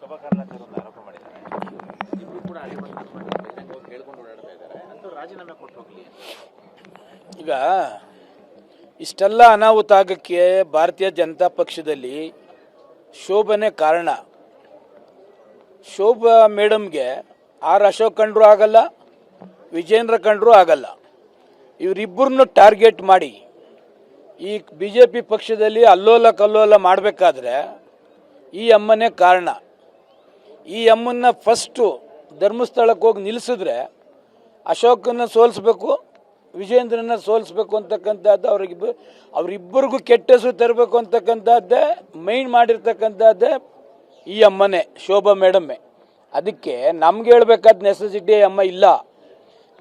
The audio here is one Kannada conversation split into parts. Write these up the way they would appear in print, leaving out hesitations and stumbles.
ಶೋಭಾ ಕರ್ನಾಟಕ ಒಂದು ಆರೋಪ ಮಾಡಿದ್ದಾರೆ. ಇಬ್ಬರು ಕೂಡ ಹೇಳ್ಕೊಂಡು ಓಡಾಡ್ತಾ ಇದ್ದಾರೆ ಅಂತ ರಾಜೀನಾಮೆ ಕೊಟ್ಟು ಹೋಗ್ಲಿ. ಈಗ ಇಷ್ಟೆಲ್ಲ ಅನಾಹುತ ಆಗಕ್ಕೆ ಭಾರತೀಯ ಜನತಾ ಪಕ್ಷದಲ್ಲಿ ಶೋಭನೆ ಕಾರಣ. ಶೋಭಾ ಮೇಡಮ್ಗೆ ಆರ್ ಅಶೋಕ್ ಕಂಡ್ರೂ ಆಗಲ್ಲ, ವಿಜೇಂದ್ರ ಕಂಡ್ರೂ ಆಗಲ್ಲ. ಇವರಿಬ್ಬರನ್ನು ಟಾರ್ಗೆಟ್ ಮಾಡಿ ಈ ಬಿ ಜೆ ಪಿ ಪಕ್ಷದಲ್ಲಿ ಅಲ್ಲೋಲ ಕಲ್ಲೋಲ ಮಾಡಬೇಕಾದ್ರೆ ಈ ಅಮ್ಮನೇ ಕಾರಣ. ಈ ಅಮ್ಮನ್ನ ಫಸ್ಟು ಧರ್ಮಸ್ಥಳಕ್ಕೆ ಹೋಗಿ ನಿಲ್ಲಿಸಿದ್ರೆ ಅಶೋಕನ್ನ ಸೋಲಿಸ್ಬೇಕು, ವಿಜೇಂದ್ರನ ಸೋಲಿಸ್ಬೇಕು ಅಂತಕ್ಕಂಥದ್ದು ಅವರಿಬ್ಬರಿಗೂ ಕೆಟ್ಟ ಹೆಸರು ತರಬೇಕು ಅಂತಕ್ಕಂಥದ್ದೇ ಮೈಂಡ್ ಮಾಡಿರ್ತಕ್ಕಂಥದ್ದೇ ಈ ಅಮ್ಮನೇ, ಶೋಭಾ ಮೇಡಮ್ಮೆ. ಅದಕ್ಕೆ ನಮ್ಗೆ ಹೇಳ್ಬೇಕಾದ ನೆಸೆಸಿಟಿ ಅಮ್ಮ ಇಲ್ಲ.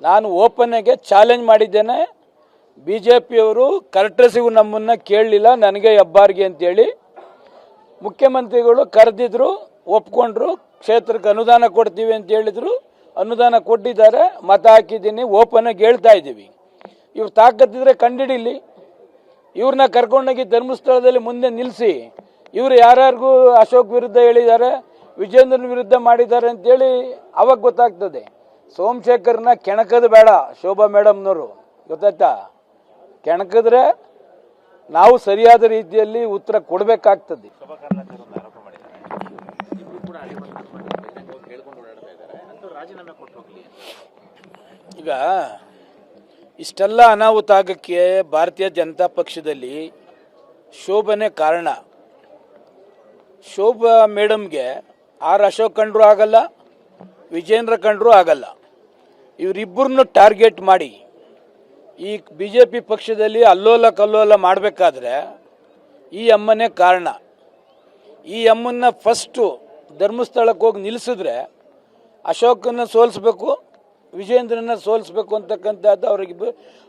ನಾನು ಓಪನ್ನಾಗೆ ಚಾಲೆಂಜ್ ಮಾಡಿದ್ದೇನೆ. ಬಿ ಜೆ ಪಿಯವರು ಕರ್ಟಸಿಗೂ ನಮ್ಮನ್ನು ಕೇಳಲಿಲ್ಲ, ನನಗೆ ಹೆಬ್ಬಾರ್ಗೆ ಅಂತೇಳಿ. ಮುಖ್ಯಮಂತ್ರಿಗಳು ಕರೆದಿದ್ರು, ಒಪ್ಕೊಂಡ್ರು, ಕ್ಷೇತ್ರಕ್ಕೆ ಅನುದಾನ ಕೊಡ್ತೀವಿ ಅಂತ ಹೇಳಿದ್ರು, ಅನುದಾನ ಕೊಟ್ಟಿದ್ದಾರೆ, ಮತ ಹಾಕಿದ್ದೀನಿ, ಓಪನ್ನಾಗಿ ಹೇಳ್ತಾ ಇದ್ದೀವಿ. ಇವ್ರು ತಾಕತ್ತಿದ್ರೆ ಕಂಡಿಡಿಲಿ, ಇವ್ರನ್ನ ಕರ್ಕೊಂಡೋಗಿ ಧರ್ಮಸ್ಥಳದಲ್ಲಿ ಮುಂದೆ ನಿಲ್ಲಿಸಿ. ಇವರು ಯಾರ್ಯಾರಿಗೂ ಅಶೋಕ್ ವಿರುದ್ಧ ಹೇಳಿದ್ದಾರೆ, ವಿಜೇಂದ್ರನ ವಿರುದ್ಧ ಮಾಡಿದ್ದಾರೆ ಅಂತೇಳಿ ಅವಾಗ ಗೊತ್ತಾಗ್ತದೆ. ಸೋಮಶೇಖರ್ನ ಕೆಣಕದು ಬೇಡ ಶೋಭಾ ಮೇಡಮ್ನವರು, ಗೊತ್ತಾಯ್ತಾ? ಕೆಣಕಿದ್ರೆ ನಾವು ಸರಿಯಾದ ರೀತಿಯಲ್ಲಿ ಉತ್ತರ ಕೊಡಬೇಕಾಗ್ತದೆ. ಶೋಭಾ ಕರ್ನಾಟಕ ಒಂದು ಆರೋಪ ಮಾಡಿದ್ದಾರೆ. ಇಬ್ಬರು ಕೂಡ ಹೇಳ್ಕೊಂಡು ಓಡಾಡ್ತಾ ಇದ್ದಾರೆ ಅಂತ ರಾಜೀನಾಮೆ ಕೊಟ್ಟು ಹೋಗ್ಲಿ. ಈಗ ಇಷ್ಟೆಲ್ಲ ಅನಾಹುತ ಆಗಕ್ಕೆ ಭಾರತೀಯ ಜನತಾ ಪಕ್ಷದಲ್ಲಿ ಶೋಭನೆ ಕಾರಣ. ಶೋಭಾ ಮೇಡಮ್ಗೆ ಆರ್ ಅಶೋಕ್ ಕಂಡ್ರೂ ಆಗಲ್ಲ, ವಿಜೇಂದ್ರ ಕಂಡ್ರೂ ಆಗಲ್ಲ. ಇವರಿಬ್ಬರನ್ನು ಟಾರ್ಗೆಟ್ ಮಾಡಿ ಈ ಬಿ ಜೆ ಪಿ ಪಕ್ಷದಲ್ಲಿ ಅಲ್ಲೋಲ ಕಲ್ಲೋಲ ಮಾಡಬೇಕಾದ್ರೆ ಈ ಅಮ್ಮನೇ ಕಾರಣ. ಈ ಅಮ್ಮನ್ನ ಫಸ್ಟು ಧರ್ಮಸ್ಥಳಕ್ಕೆ ಹೋಗಿ ನಿಲ್ಲಿಸಿದ್ರೆ ಅಶೋಕನ್ನ ಸೋಲಿಸ್ಬೇಕು, ವಿಜೇಂದ್ರನ ಸೋಲಿಸ್ಬೇಕು ಅಂತಕ್ಕಂಥದ್ದು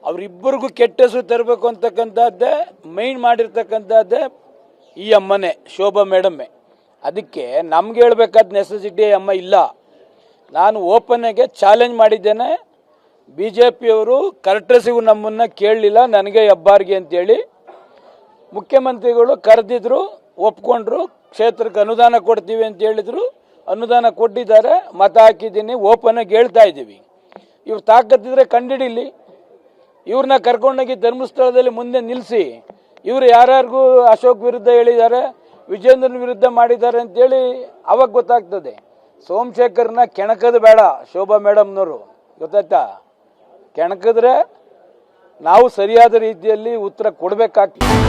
ಅವರಿಬ್ಬರಿಗೂ ಕೆಟ್ಟ ಹೆಸರು ತರಬೇಕು ಅಂತಕ್ಕಂಥದ್ದೇ ಮೈಂಡ್ ಮಾಡಿರ್ತಕ್ಕಂಥದ್ದೇ ಈ ಅಮ್ಮನೇ, ಶೋಭಾ ಮೇಡಮ್ಮೆ. ಅದಕ್ಕೆ ನಮ್ಗೆ ಹೇಳ್ಬೇಕಾದ ನೆಸೆಸಿಟಿ ಅಮ್ಮ ಇಲ್ಲ. ನಾನು ಓಪನ್ನಾಗೆ ಚಾಲೆಂಜ್ ಮಾಡಿದ್ದೇನೆ. ಬಿ ಜೆ ಪಿಯವರು ಕರ್ಟಸಿಗೂ ನಮ್ಮನ್ನು ಕೇಳಲಿಲ್ಲ, ನನಗೆ ಹೆಬ್ಬಾರ್ಗೆ ಅಂತೇಳಿ. ಮುಖ್ಯಮಂತ್ರಿಗಳು ಕರೆದಿದ್ರು, ಒಪ್ಕೊಂಡ್ರು, ಕ್ಷೇತ್ರಕ್ಕೆ ಅನುದಾನ ಕೊಡ್ತೀವಿ ಅಂತ ಹೇಳಿದ್ರು, ಅನುದಾನ ಕೊಟ್ಟಿದ್ದಾರೆ, ಮತ ಹಾಕಿದ್ದೀನಿ, ಓಪನ್ನಾಗಿ ಹೇಳ್ತಾ ಇದ್ದೀವಿ. ಇವ್ರು ತಾಕತ್ತಿದ್ರೆ ಕಂಡಿಡಿಲಿ, ಇವ್ರನ್ನ ಕರ್ಕೊಂಡೋಗಿ ಧರ್ಮಸ್ಥಳದಲ್ಲಿ ಮುಂದೆ ನಿಲ್ಲಿಸಿ. ಇವರು ಯಾರ್ಯಾರಿಗೂ ಅಶೋಕ್ ವಿರುದ್ಧ ಹೇಳಿದ್ದಾರೆ, ವಿಜೇಂದ್ರನ ವಿರುದ್ಧ ಮಾಡಿದ್ದಾರೆ ಅಂತೇಳಿ ಅವಾಗ ಗೊತ್ತಾಗ್ತದೆ. ಸೋಮಶೇಖರ್ನ ಕೆಣಕದು ಬೇಡ ಶೋಭಾ ಮೇಡಮ್ನವರು, ಗೊತ್ತಾಯ್ತಾ? ಕೆಣಕಿದ್ರೆ ನಾವು ಸರಿಯಾದ ರೀತಿಯಲ್ಲಿ ಉತ್ತರ ಕೊಡಬೇಕಾಗ್ತದೆ.